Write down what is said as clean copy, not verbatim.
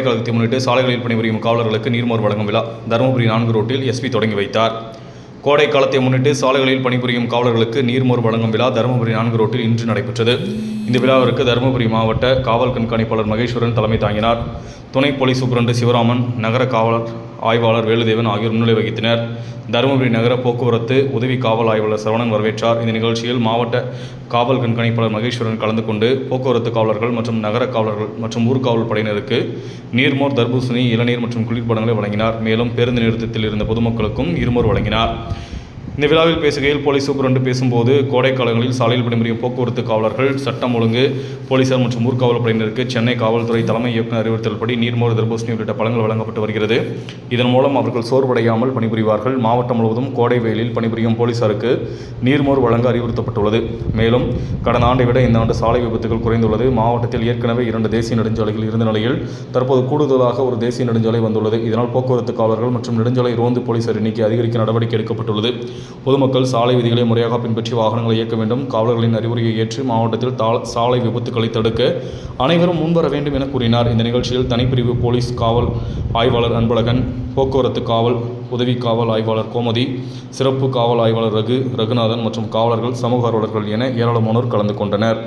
காலத்தை முன்னிட்டு சாலைகளில் பணிபுரியும் காவலர்களுக்கு நீர்மோர் வழங்கும் விழா தருமபுரி 4 ரோட்டில் எஸ்பி தொடங்கி வைத்தார். கோடை காலத்தை முன்னிட்டு சாலைகளில் பணிபுரியும் காவலர்களுக்கு நீர்மோர் வழங்கும் விழா தருமபுரி 4 ரோட்டில் இன்று நடைபெற்றது. இந்த விழாவிற்கு தருமபுரி மாவட்ட காவல் கண்காணிப்பாளர் மகேஸ்வரன் தலைமை தாங்கினார். துணை போலீஸ் சூப்பரண்டு சிவராமன், நகர காவலர் ஆய்வாளர் வேலுதேவன் ஆகியோர் முன்னிலை வகித்தனர். தருமபுரி நகர போக்குவரத்து உதவி காவல் ஆய்வாளர் சரவணன் வரவேற்றார். இந்த நிகழ்ச்சியில் மாவட்ட காவல் கண்காணிப்பாளர் மகேஸ்வரன் கலந்து கொண்டு போக்குவரத்து காவலர்கள் மற்றும் நகர காவலர்கள் மற்றும் ஊர்காவல் படையினருக்கு நீர்மோர், தர்பூசணி, இளநீர் மற்றும் குளிர்பானங்களை வழங்கினார். மேலும் பேருந்து நிறுத்தத்தில் இருந்த பொதுமக்களுக்கும் நீர்மோர் வழங்கினார். இந்த விழாவில் பேசுகையில் போலீஸ் சூப்பரண்டு பேசும்போது, கோடை காலங்களில் சாலையில் பணிபுரியும் போக்குவரத்து காவலர்கள், சட்டம் ஒழுங்கு போலீசார் மற்றும் ஊர்காவல் படையினருக்கு சென்னை காவல்துறை தலைமை இயக்குநர் அறிவுறுத்தல்படி நீர்மோர், தர்பூசணி உள்ளிட்ட பழங்கள் வழங்கப்பட்டு வருகிறது. இதன் மூலம் அவர்கள் சோர்வடையாமல் பணிபுரிவார்கள். மாவட்டம் முழுவதும் கோடை வெயிலில் பணிபுரியும் போலீசாருக்கு நீர்மோர் வழங்க அறிவுறுத்தப்பட்டுள்ளது. மேலும் கடந்த ஆண்டை விட இந்த ஆண்டு சாலை விபத்துகள் குறைந்துள்ளது. மாவட்டத்தில் ஏற்கனவே 2 தேசிய நெடுஞ்சாலைகள் இருந்த நிலையில் தற்போது கூடுதலாக ஒரு தேசிய நெடுஞ்சாலை வந்துள்ளது. இதனால் போக்குவரத்து காவலர்கள் மற்றும் நெடுஞ்சாலை ரோந்து போலீசார் எண்ணிக்கை அதிகரிக்க நடவடிக்கை எடுக்கப்பட்டுள்ளது. பொதுமக்கள் சாலை விதிகளை முறையாக பின்பற்றி வாகனங்களை இயக்க வேண்டும். காவலர்களின் அறிவுரையை ஏற்று மாவட்டத்தில் சாலை விபத்துக்களை தடுக்க அனைவரும் முன்வர வேண்டும் என கூறினார். இந்த நிகழ்ச்சியில் தனிப்பிரிவு போலீஸ் காவல் ஆய்வாளர் அன்பழகன், போக்குவரத்து காவல் உதவி காவல் ஆய்வாளர் கோமதி, சிறப்பு காவல் ஆய்வாளர் ரகுநாதன் மற்றும் காவலர்கள், சமூக ஆர்வலர்கள் என ஏராளமானோர் கலந்து கொண்டனர்.